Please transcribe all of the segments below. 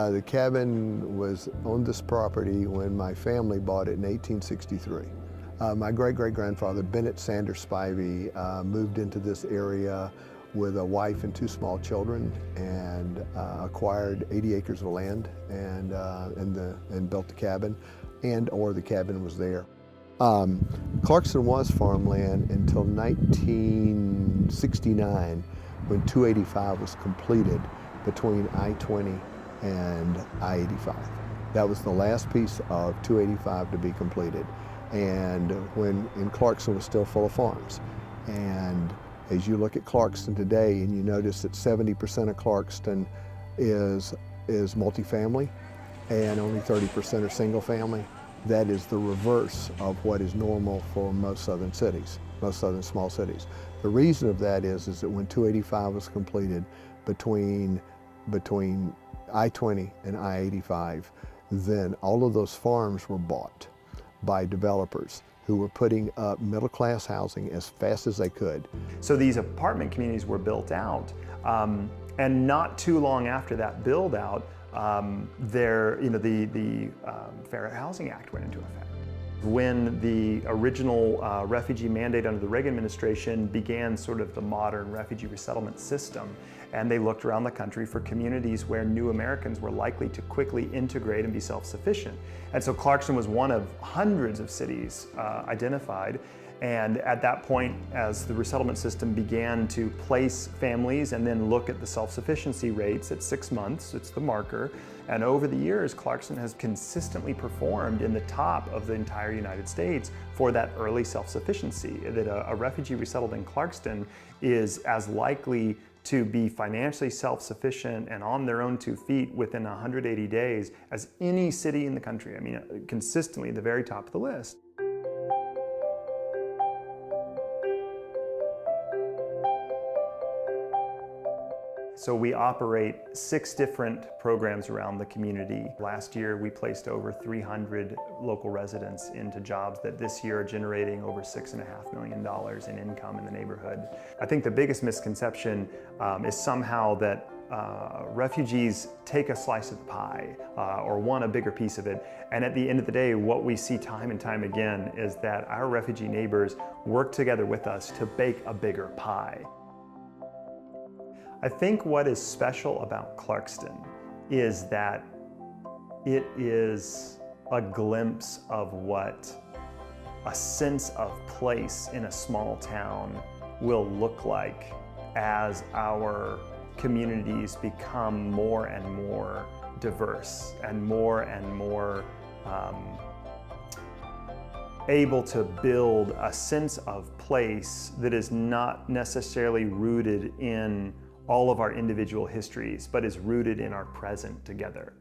The cabin was on this property when my family bought it in 1863. My great-great-grandfather, Bennett Sanders Spivey, moved into this area with a wife and 2 small children and acquired 80 acres of land and built the cabin, or the cabin was there. Clarkston was farmland until 1969 when 285 was completed between I-20 and I-85. That was the last piece of 285 to be completed. And Clarkston was still full of farms. And as you look at Clarkston today and you notice that 70% of Clarkston is multifamily and only 30% are single family, that is the reverse of what is normal for most southern cities, most southern small cities. The reason of that is that when 285 was completed between I-20 and I-85, then all of those farms were bought by developers who were putting up middle-class housing as fast as they could. So these apartment communities were built out, and not too long after that build-out, the Fair Housing Act went into effect. When the original refugee mandate under the Reagan administration began sort of the modern refugee resettlement system, and they looked around the country for communities where new Americans were likely to quickly integrate and be self-sufficient. And so Clarkston was one of hundreds of cities identified. And at that point, as the resettlement system began to place families and then look at the self-sufficiency rates at 6 months, it's the marker, and over the years, Clarkston has consistently performed in the top of the entire United States for that early self-sufficiency. That a refugee resettled in Clarkston is as likely to be financially self-sufficient and on their own 2 feet within 180 days as any city in the country. I mean, consistently at the very top of the list. So we operate 6 different programs around the community. Last year, we placed over 300 local residents into jobs that this year are generating over $6.5 million in income in the neighborhood. I think the biggest misconception is somehow that refugees take a slice of the pie or want a bigger piece of it. And at the end of the day, what we see time and time again is that our refugee neighbors work together with us to bake a bigger pie. I think what is special about Clarkston is that it is a glimpse of what a sense of place in a small town will look like as our communities become more and more diverse and more able to build a sense of place that is not necessarily rooted in all of our individual histories, but is rooted in our present together.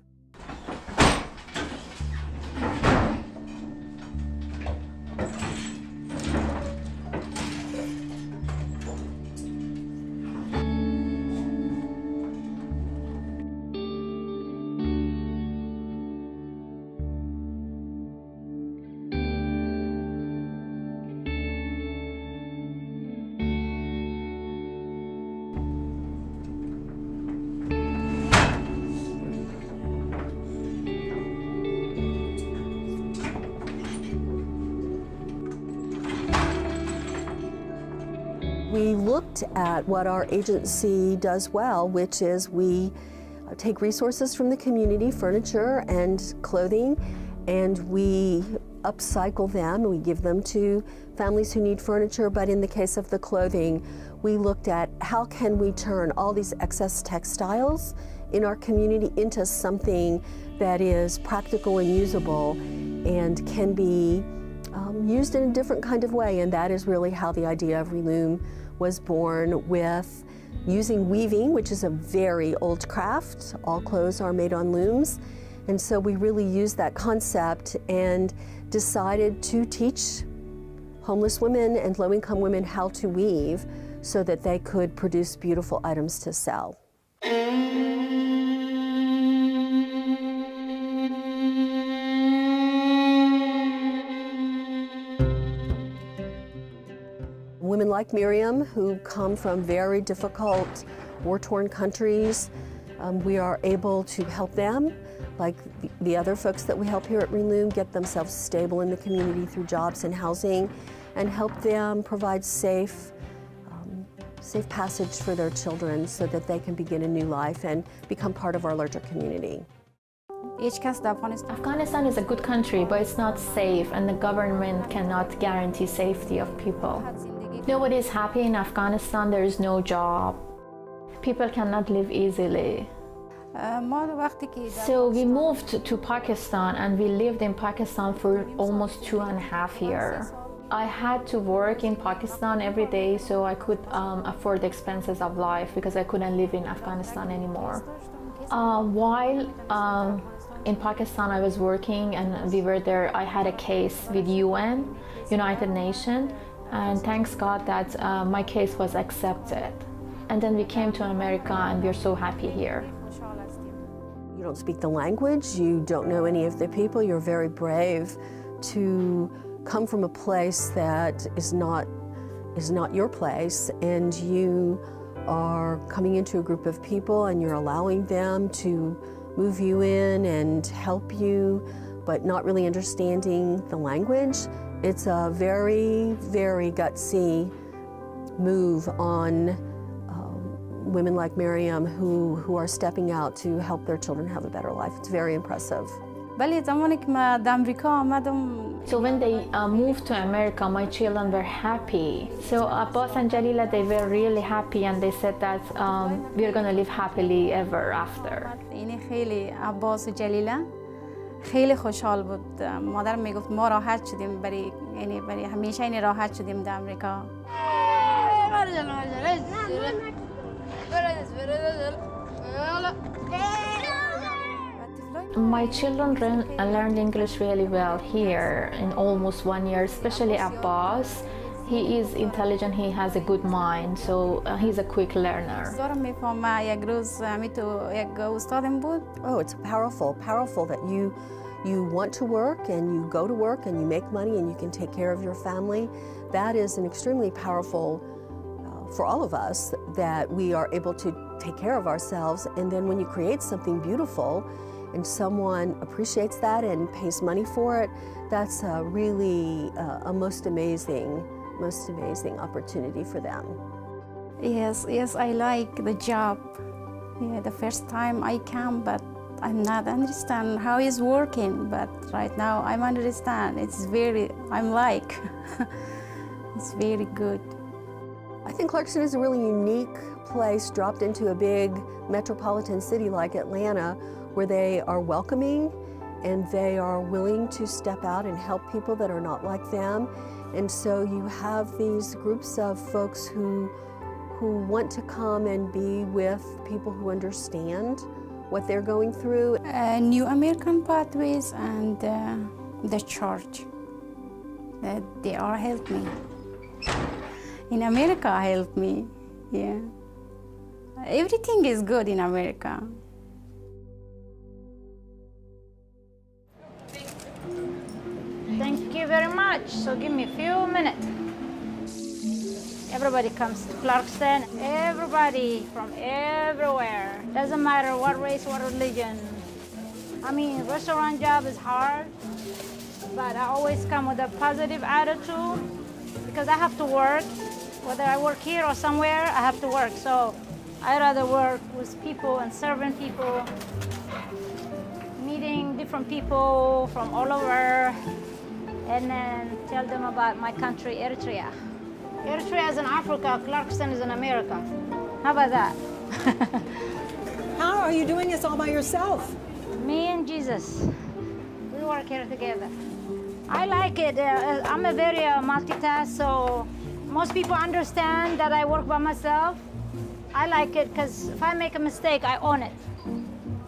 We looked at what our agency does well, which is we take resources from the community, furniture and clothing, and we upcycle them. We give them to families who need furniture, but in the case of the clothing, we looked at how can we turn all these excess textiles in our community into something that is practical and usable and can be used in a different kind of way. And that is really how the idea of Reloom was born, with using weaving, which is a very old craft. All clothes are made on looms. And so we really used that concept and decided to teach homeless women and low-income women how to weave so that they could produce beautiful items to sell. Women like Miriam, who come from very difficult, war-torn countries, we are able to help them, like the other folks that we help here at Reloom, get themselves stable in the community through jobs and housing, and help them provide safe passage for their children so that they can begin a new life and become part of our larger community. Afghanistan is a good country, but it's not safe, and the government cannot guarantee safety of people. Nobody is happy in Afghanistan. There is no job. People cannot live easily. So we moved to Pakistan, and we lived in Pakistan for almost 2.5 years. I had to work in Pakistan every day so I could afford the expenses of life, because I couldn't live in Afghanistan anymore. While in Pakistan I was working and we were there, I had a case with UN, United Nations, and thanks God that my case was accepted. And then we came to America, and we're so happy here. You don't speak the language, you don't know any of the people, you're very brave to come from a place that is not your place, and you are coming into a group of people and you're allowing them to move you in and help you, but not really understanding the language. It's a very, very gutsy move on women like Miriam who are stepping out to help their children have a better life. It's very impressive. So when they moved to America, my children were happy. So Abbas and Jalila, they were really happy, and they said that we're going to live happily ever after. عباس و جلیله خیلی خوشحال بود. مادرم میگفت ما راحت شدیم، برای همیشه راحت شدیم در آمریکا. My children learned English really well here in almost 1 year, especially Abbas. He is intelligent, he has a good mind, so he's a quick learner. Oh, it's powerful that you want to work and you go to work and you make money and you can take care of your family. That is an extremely powerful for all of us, that we are able to take care of ourselves, and then when you create something beautiful and someone appreciates that and pays money for it, that's really a most amazing opportunity for them. Yes, I like the job. Yeah, the first time I came, but I'm not understand how it's working, but right now I understand. It's very good. I think Clarkston is a really unique place dropped into a big metropolitan city like Atlanta, where they are welcoming and they are willing to step out and help people that are not like them. And so you have these groups of folks who want to come and be with people who understand what they're going through. New American Pathways and the church, they are helping me. In America, helped me, yeah. Everything is good in America. Thank you very much. So give me a few minutes. Everybody comes to Clarkston. Everybody from everywhere. Doesn't matter what race, what religion. I mean, restaurant job is hard, but I always come with a positive attitude because I have to work. Whether I work here or somewhere, I have to work. So I rather work with people and serving people, meeting different people from all over, and then tell them about my country, Eritrea. Eritrea is in Africa, Clarkston is in America. How about that? How are you doing this all by yourself? Me and Jesus, we work here together. I like it. I'm a very multitask, so most people understand that I work by myself. I like it because if I make a mistake, I own it.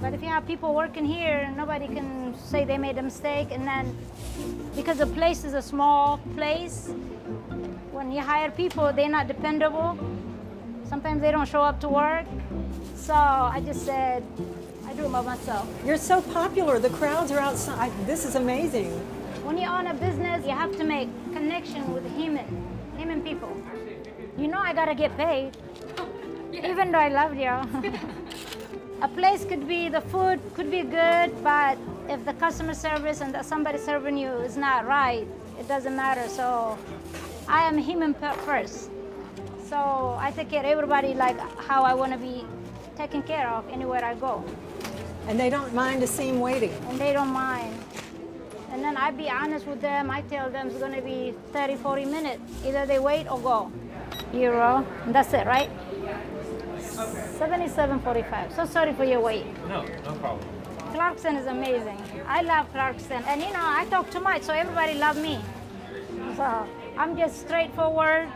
But if you have people working here, nobody can say they made a mistake. And then, because the place is a small place, when you hire people, they're not dependable. Sometimes they don't show up to work. So I just said, I do it by myself. You're so popular. The crowds are outside. This is amazing. When you own a business, you have to make connection with human people. You know I gotta get paid, even though I love you. A place could be, the food could be good, but if the customer service and somebody serving you is not right, it doesn't matter. So I am human first. So I take care of everybody like how I want to be taken care of anywhere I go. And they don't mind a scene waiting. And they don't mind. And then I be honest with them. I tell them it's going to be 30, 40 minutes. Either they wait or go. Euro. And that's it, right? 77.45. So sorry for your wait. No problem. Clarkston is amazing. I love Clarkston. And you know, I talk too much, so everybody love me. So I'm just straightforward,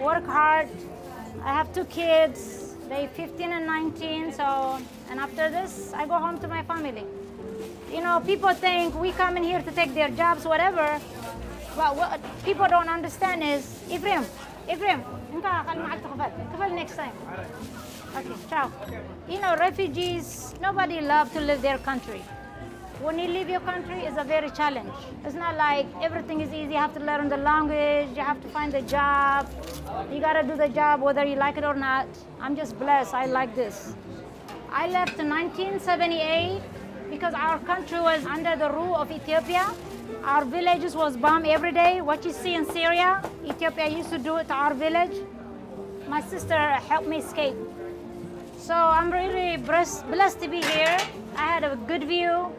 work hard. I have 2 kids. They're 15 and 19. So, and after this, I go home to my family. You know, people think we come in here to take their jobs, whatever. But what people don't understand is, Ephraim, next time. Okay, ciao. You know, refugees, nobody loves to leave their country. When you leave your country, it's a very challenge. It's not like everything is easy. You have to learn the language, you have to find a job. You gotta do the job whether you like it or not. I'm just blessed, I like this. I left in 1978 because our country was under the rule of Ethiopia. Our villages was bombed every day. What you see in Syria, Ethiopia used to do it to our village. My sister helped me escape. So I'm really blessed to be here. I had a good view.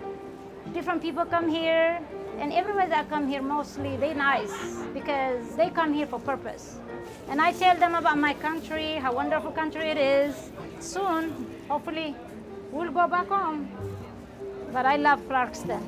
Different people come here, and everybody that come here mostly, they nice because they come here for purpose. And I tell them about my country, how wonderful country it is. Soon, hopefully, we'll go back home. But I love Clarkston.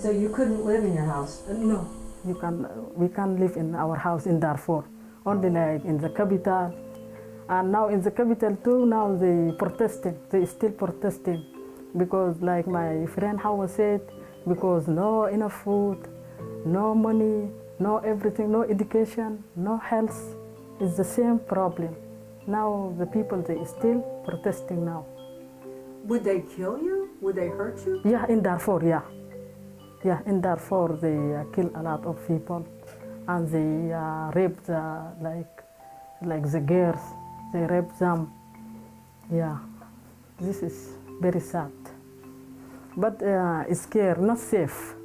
So you couldn't live in your house? No, we can't live in our house in Darfur, only like in the capital. And now in the capital too, now they still protesting. Because like my friend Hawa said, because no enough food, no money, no everything, no education, no health, it's the same problem. Now the people, they still protesting now. Would they kill you? Would they hurt you? Yeah, in Darfur, yeah. Yeah, in Darfur, they kill a lot of people, and they rape like the girls. They rape them. Yeah, this is very sad. But it's scary, not safe,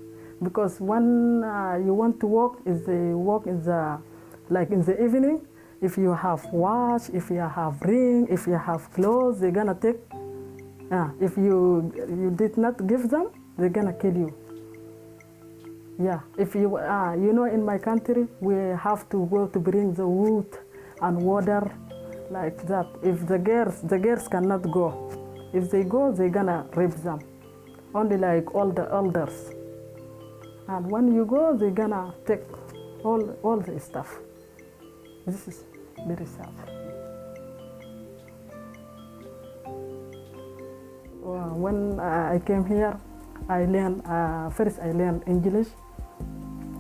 because when you want to walk, walk in the evening. If you have watch, if you have ring, if you have clothes, they're gonna take. If you did not give them, they're gonna kill you. Yeah, if you in my country, we have to go to bring the wood and water like that. If the girls cannot go. If they go, they're gonna rape them. Only like all the elders. And when you go, they're gonna take all the stuff. This is very sad. When I came here, I learned first I learned English.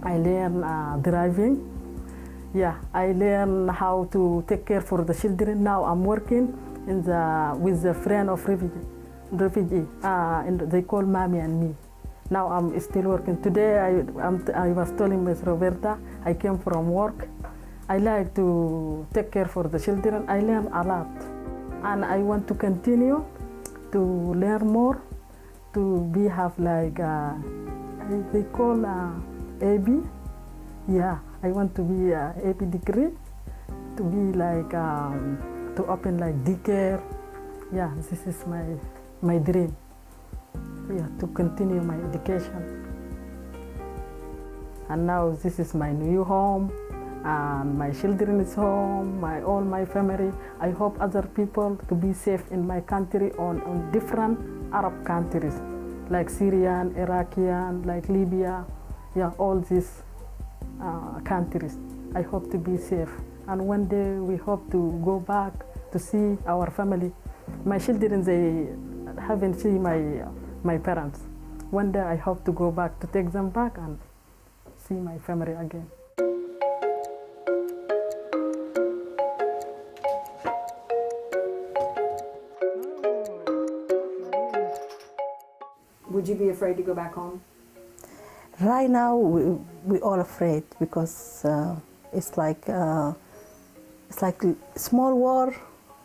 I learned driving. Yeah, I learned how to take care for the children. Now I'm working with the friend of refugee. refugee. And they call Mommy and me. Now I'm still working. Today I was telling Ms. Roberta, I came from work. I like to take care for the children. I learn a lot. And I want to continue to learn more, to have like, they call AB. Yeah, I want to be AB degree, to be like, to open like daycare. Yeah, this is my dream. Yeah, to continue my education. And now this is my new home, and my children is home, all my family. I hope other people to be safe in my country on different Arab countries, like Syrian, Iraqian, like Libya, yeah, all these countries. I hope to be safe. And one day we hope to go back to see our family. My children, they haven't seen my parents. One day I hope to go back, to take them back and see my family again. Would you be afraid to go back home? Right now, we all afraid because it's like a small war.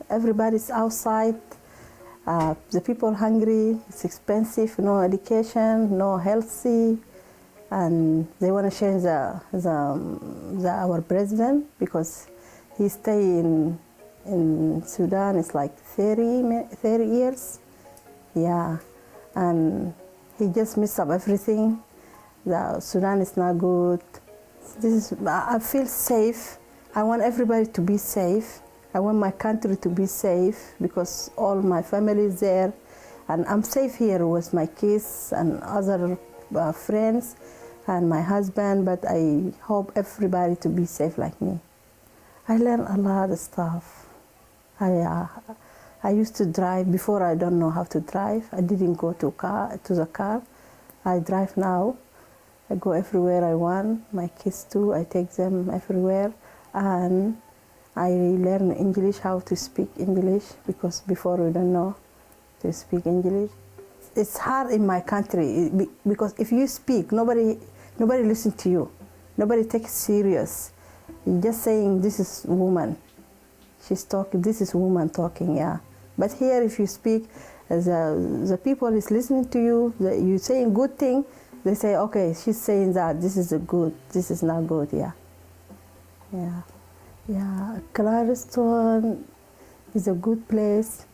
Everybody's outside. The people hungry. It's expensive. No education. No healthy, and they want to change our president because he stay in Sudan. It's like 30 years. Yeah, and he just messed up everything. The Sudan is not good. I feel safe. I want everybody to be safe. I want my country to be safe because all my family is there, and I'm safe here with my kids and other friends and my husband, but I hope everybody to be safe like me. I learned a lot of stuff. I used to drive before. I don't know how to drive. I didn't go to the car. I drive now. I go everywhere I want. My kids too, I take them everywhere. And I learn English, how to speak English, because before we don't know to speak English. It's hard in my country because if you speak, nobody listens to you. Nobody takes serious. You're just saying, this is woman. She's talking, this is woman talking, yeah. But here, if you speak, the people is listening to you, you're saying good thing, they say, okay, she's saying that, this is a good, this is not good, yeah. Yeah. Yeah, Clarkston is a good place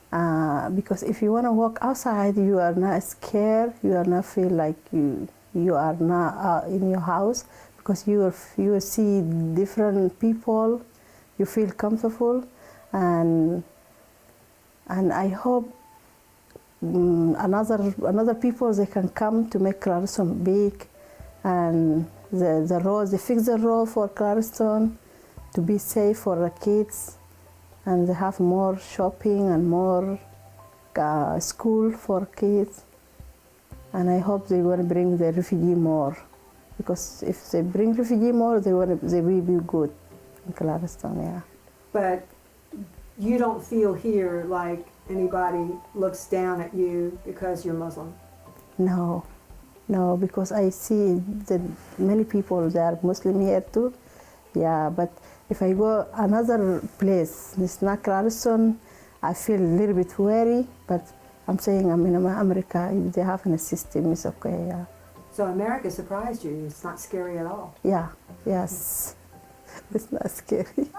because if you want to walk outside, you are not scared. You are not feel like you are not in your house because you see different people. You feel comfortable, and I hope another people they can come to make Clarkston big, and the roads, they fix the road for Clarkston to be safe for the kids, and they have more shopping and more school for kids. And I hope they want to bring the refugee more, because if they bring refugee more, they will be good in Clarkston, yeah. But you don't feel here like anybody looks down at you because you're Muslim? No, because I see that many people, they are Muslim here too. Yeah, but if I go another place, it's not Clarkston, I feel a little bit wary, but I'm saying I'm in America, if they have a system, it's okay, yeah. So America surprised you, it's not scary at all? Yeah, yes, it's not scary.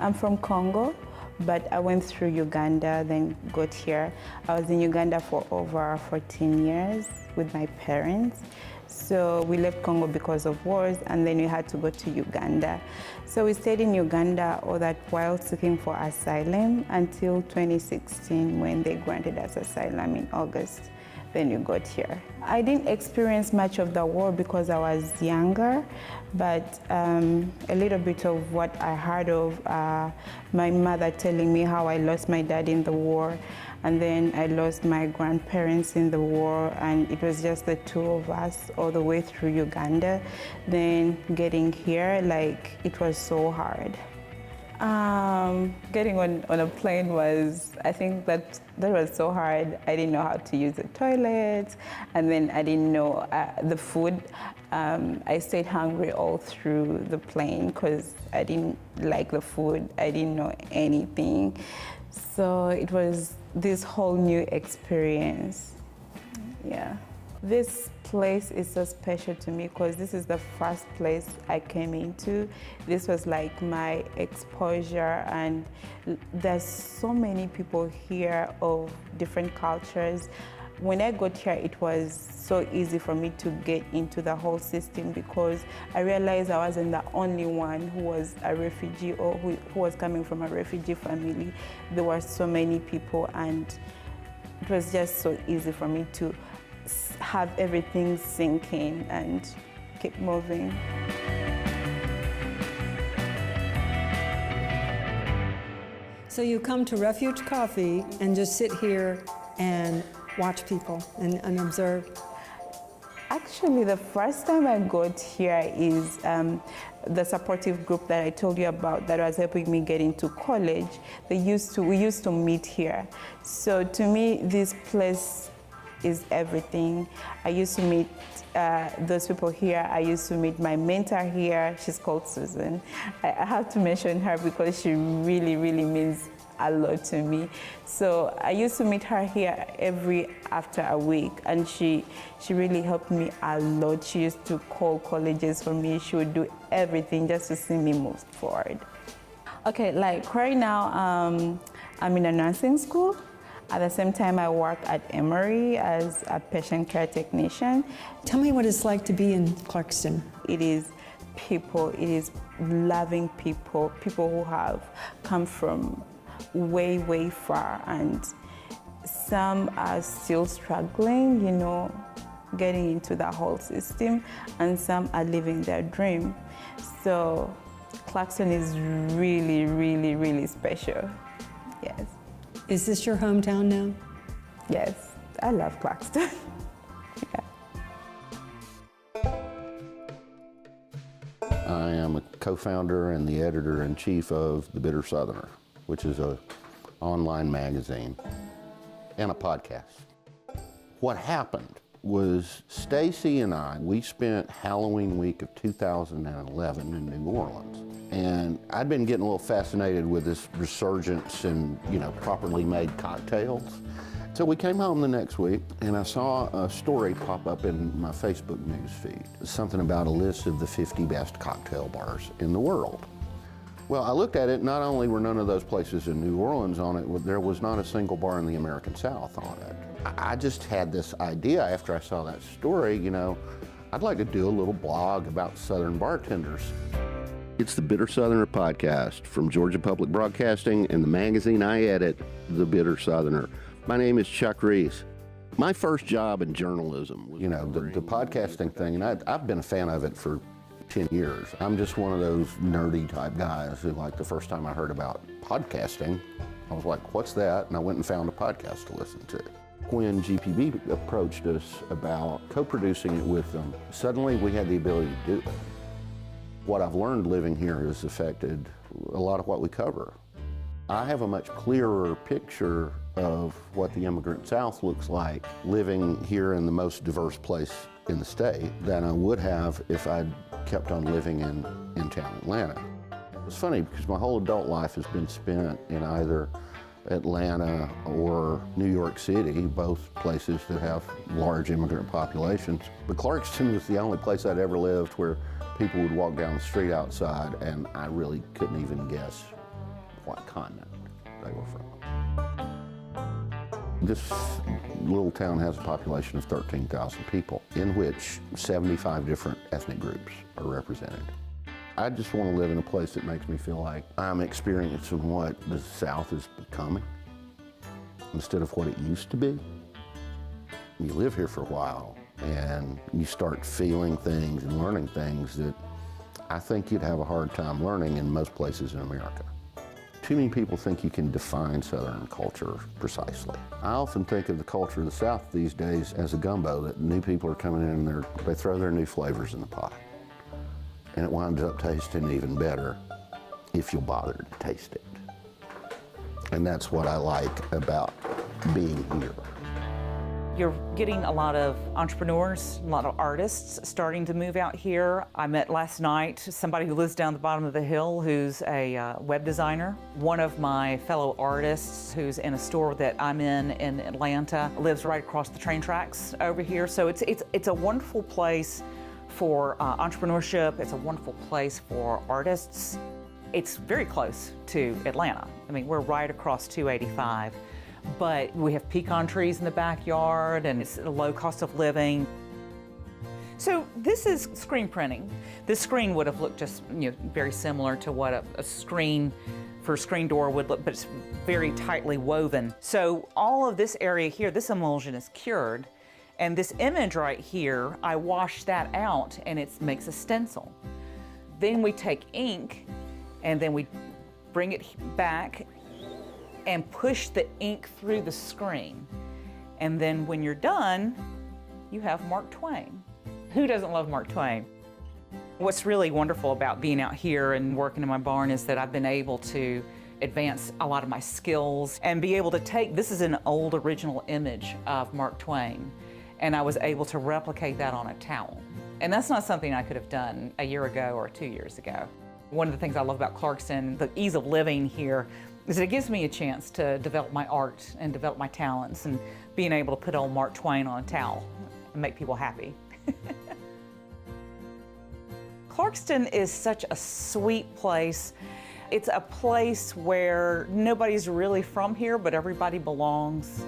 I'm from Congo, but I went through Uganda, then got here. I was in Uganda for over 14 years with my parents. So we left Congo because of wars, and then we had to go to Uganda. So we stayed in Uganda all that while seeking for asylum until 2016 when they granted us asylum in August. then you got here. I didn't experience much of the war because I was younger, but a little bit of what I heard of my mother telling me how I lost my dad in the war, and then I lost my grandparents in the war, and it was just the two of us all the way through Uganda. Then getting here, like, it was so hard. Getting on a plane was, I think that was so hard. I didn't know how to use the toilet, and then I didn't know the food. I stayed hungry all through the plane because I didn't like the food. I didn't know anything. So it was this whole new experience. Yeah. This place is so special to me because this is the first place I came into. This was like my exposure, and there's so many people here of different cultures. When I got here, it was so easy for me to get into the whole system because I realized I wasn't the only one who was a refugee or who was coming from a refugee family. There were so many people, and it was just so easy for me to have everything sink in and keep moving. So you come to Refuge Coffee and just sit here and watch people and observe? Actually, the first time I got here is the supportive group that I told you about that was helping me get into college. We used to meet here. So to me, this place is everything. I used to meet those people here. I used to meet my mentor here. She's called Susan. I have to mention her because she really, really means a lot to me. So I used to meet her here after a week, and she really helped me a lot. She used to call colleges for me. She would do everything just to see me move forward. Okay, like right now, I'm in a nursing school. At the same time, I work at Emory as a patient care technician. Tell me what it's like to be in Clarkston. It is people, it is loving people, people who have come from way, way far, and some are still struggling, you know, getting into the whole system, and some are living their dream. So Clarkston is really, really, really special. Yes. Is this your hometown now? Yes, I love Clarkston. Yeah. I am a co-founder and the editor-in-chief of The Bitter Southerner, which is an online magazine and a podcast. What happened was Stacy and I, we spent Halloween week of 2011 in New Orleans. And I'd been getting a little fascinated with this resurgence in, you know, properly made cocktails. So we came home the next week and I saw a story pop up in my Facebook news feed. Something about a list of the 50 best cocktail bars in the world. Well, I looked at it, not only were none of those places in New Orleans on it, there was not a single bar in the American South on it. I just had this idea after I saw that story, you know, I'd like to do a little blog about Southern bartenders. It's the Bitter Southerner podcast from Georgia Public Broadcasting and the magazine I edit, The Bitter Southerner. My name is Chuck Reese. My first job in journalism, you know, the podcasting thing, and I've been a fan of it for 10 years. I'm just one of those nerdy type guys who, like, the first time I heard about podcasting, I was like, what's that? And I went and found a podcast to listen to. When GPB approached us about co-producing it with them, suddenly we had the ability to do it. What I've learned living here has affected a lot of what we cover. I have a much clearer picture of what the immigrant South looks like living here in the most diverse place in the state than I would have if I'd kept on living in town Atlanta. It's funny because my whole adult life has been spent in either Atlanta or New York City, both places that have large immigrant populations. But Clarkston was the only place I'd ever lived where people would walk down the street outside and I really couldn't even guess what continent they were from. This little town has a population of 13,000 people, in which 75 different ethnic groups are represented. I just want to live in a place that makes me feel like I'm experiencing what the South is becoming instead of what it used to be. You live here for a while and you start feeling things and learning things that I think you'd have a hard time learning in most places in America. Too many people think you can define Southern culture precisely. I often think of the culture of the South these days as a gumbo, that new people are coming in and they throw their new flavors in the pot. And it winds up tasting even better if you'll bother to taste it. And that's what I like about being here. You're getting a lot of entrepreneurs, a lot of artists starting to move out here. I met last night somebody who lives down the bottom of the hill who's a web designer. One of my fellow artists who's in a store that I'm in Atlanta lives right across the train tracks over here. So it's a wonderful place for entrepreneurship. It's a wonderful place for artists. It's very close to Atlanta. I mean, we're right across 285. But we have pecan trees in the backyard, and it's a low cost of living. So this is screen printing. This screen would have looked just very similar to what a screen for a screen door would look, but it's very tightly woven. So all of this area here, this emulsion is cured, and this image right here, I wash that out, and it makes a stencil. Then we take ink, and then we bring it back and push the ink through the screen. And then when you're done, you have Mark Twain. Who doesn't love Mark Twain? What's really wonderful about being out here and working in my barn is that I've been able to advance a lot of my skills and be able to take, this is an old original image of Mark Twain, and I was able to replicate that on a towel. And that's not something I could have done a year ago or 2 years ago. One of the things I love about Clarkston, the ease of living here, is that it gives me a chance to develop my art and develop my talents, and being able to put old Mark Twain on a towel and make people happy. Clarkston is such a sweet place. It's a place where nobody's really from here, but everybody belongs.